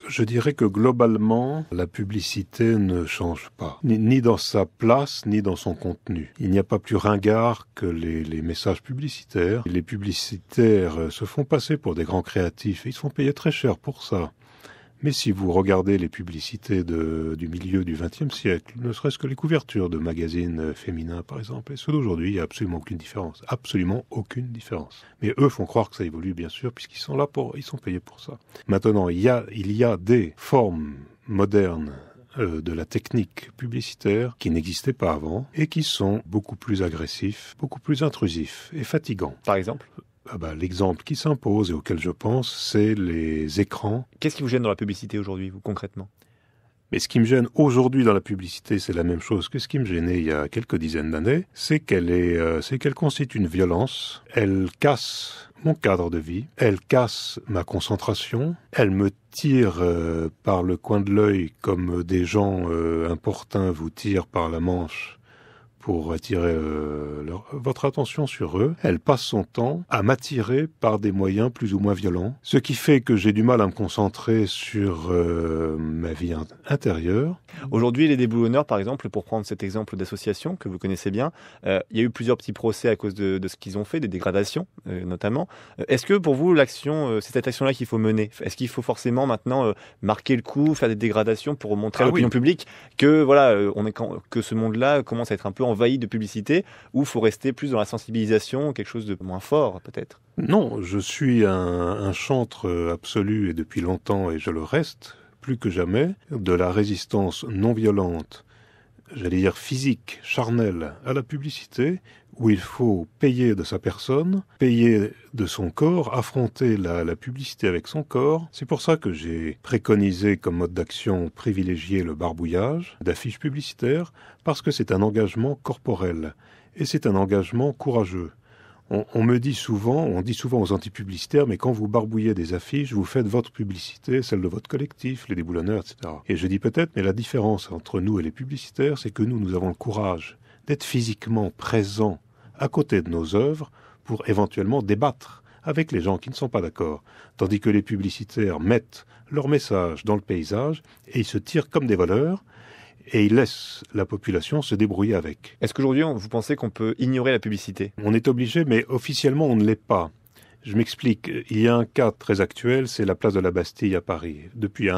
Je dirais que globalement, la publicité ne change pas, ni dans sa place, ni dans son contenu. Il n'y a pas plus ringard que les messages publicitaires. Les publicitaires se font passer pour des grands créatifs et ils se font payer très cher pour ça. Mais si vous regardez les publicités du milieu du XXe siècle, ne serait-ce que les couvertures de magazines féminins par exemple, et ceux d'aujourd'hui, il n'y a absolument aucune différence. Absolument aucune différence. Mais eux font croire que ça évolue bien sûr, puisqu'ils sont là ils sont payés pour ça. Maintenant, il y a des formes modernes de la technique publicitaire qui n'existaient pas avant et qui sont beaucoup plus agressifs, beaucoup plus intrusifs et fatigants. Par exemple ? L'exemple qui s'impose et auquel je pense, c'est les écrans. Qu'est-ce qui vous gêne dans la publicité aujourd'hui, vous, concrètement ? Mais ce qui me gêne aujourd'hui dans la publicité, c'est la même chose que ce qui me gênait il y a quelques dizaines d'années, c'est qu'elle constitue une violence, elle casse mon cadre de vie, elle casse ma concentration, elle me tire par le coin de l'œil comme des gens importuns vous tirent par la manche pour attirer votre attention sur eux. Elle passe son temps à m'attirer par des moyens plus ou moins violents, ce qui fait que j'ai du mal à me concentrer sur ma vie intérieure. Aujourd'hui, les déboulonneurs, par exemple, pour prendre cet exemple d'association que vous connaissez bien, il y a eu plusieurs petits procès à cause de ce qu'ils ont fait, des dégradations notamment. Est-ce que pour vous, c'est cette action-là qu'il faut mener ? Est-ce qu'il faut forcément maintenant marquer le coup, faire des dégradations pour montrer à l'opinion publique que que ce monde-là commence à être un peu envahi de publicité, ou il faut rester plus dans la sensibilisation, quelque chose de moins fort peut-être ? Non, je suis un chantre absolu et depuis longtemps, et je le reste plus que jamais, de la résistance non violente, j'allais dire physique, charnelle, à la publicité, où il faut payer de sa personne, payer de son corps, affronter la publicité avec son corps. C'est pour ça que j'ai préconisé comme mode d'action privilégié le barbouillage d'affiches publicitaires, parce que c'est un engagement corporel, et c'est un engagement courageux. On dit souvent aux antipublicitaires, mais quand vous barbouillez des affiches, vous faites votre publicité, celle de votre collectif, les déboulonneurs, etc. Et je dis peut-être, mais la différence entre nous et les publicitaires, c'est que nous avons le courage d'être physiquement présents à côté de nos œuvres pour éventuellement débattre avec les gens qui ne sont pas d'accord. Tandis que les publicitaires mettent leur message dans le paysage et ils se tirent comme des voleurs, et ils laissent la population se débrouiller avec. Est-ce qu'aujourd'hui, vous pensez qu'on peut ignorer la publicité ? On est obligé, mais officiellement, on ne l'est pas. Je m'explique. Il y a un cas très actuel, c'est la place de la Bastille à Paris. Depuis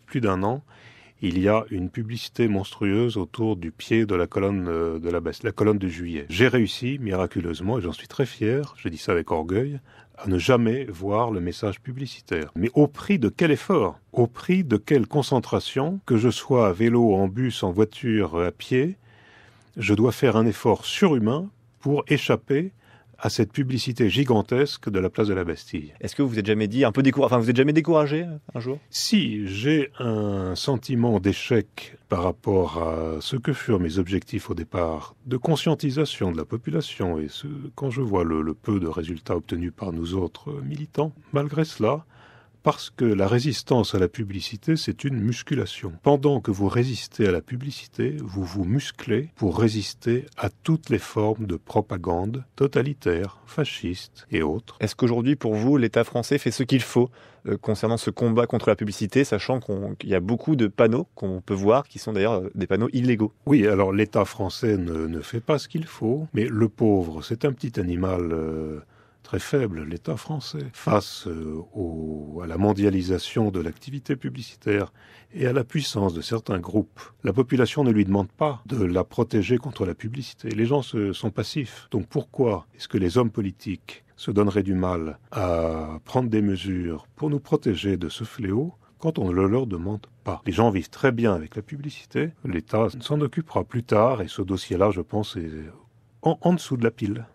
plus d'un an, il y a une publicité monstrueuse autour du pied de la colonne de la Bastille, la colonne de Juillet. J'ai réussi, miraculeusement, et j'en suis très fier, je dis ça avec orgueil, à ne jamais voir le message publicitaire. Mais au prix de quel effort ? Au prix de quelle concentration ? Que je sois à vélo, en bus, en voiture, à pied, je dois faire un effort surhumain pour échapper à cette publicité gigantesque de la place de la Bastille. Est-ce que vous vous êtes jamais dit vous êtes jamais découragé un jour ? Si, j'ai un sentiment d'échec par rapport à ce que furent mes objectifs au départ, de conscientisation de la population, et quand je vois le peu de résultats obtenus par nous autres militants, malgré cela, parce que la résistance à la publicité, c'est une musculation. Pendant que vous résistez à la publicité, vous vous musclez pour résister à toutes les formes de propagande totalitaire, fasciste et autres. Est-ce qu'aujourd'hui, pour vous, l'État français fait ce qu'il faut concernant ce combat contre la publicité, sachant qu'il y a beaucoup de panneaux qu'on peut voir, qui sont d'ailleurs des panneaux illégaux ? Oui, alors l'État français ne fait pas ce qu'il faut, mais le pauvre, c'est un petit animal très faible, l'État français, face à la mondialisation de l'activité publicitaire et à la puissance de certains groupes. La population ne lui demande pas de la protéger contre la publicité. Les gens sont passifs. Donc pourquoi est-ce que les hommes politiques se donneraient du mal à prendre des mesures pour nous protéger de ce fléau quand on ne le leur demande pas? Les gens vivent très bien avec la publicité. L'État s'en occupera plus tard et ce dossier-là, je pense, est en dessous de la pile.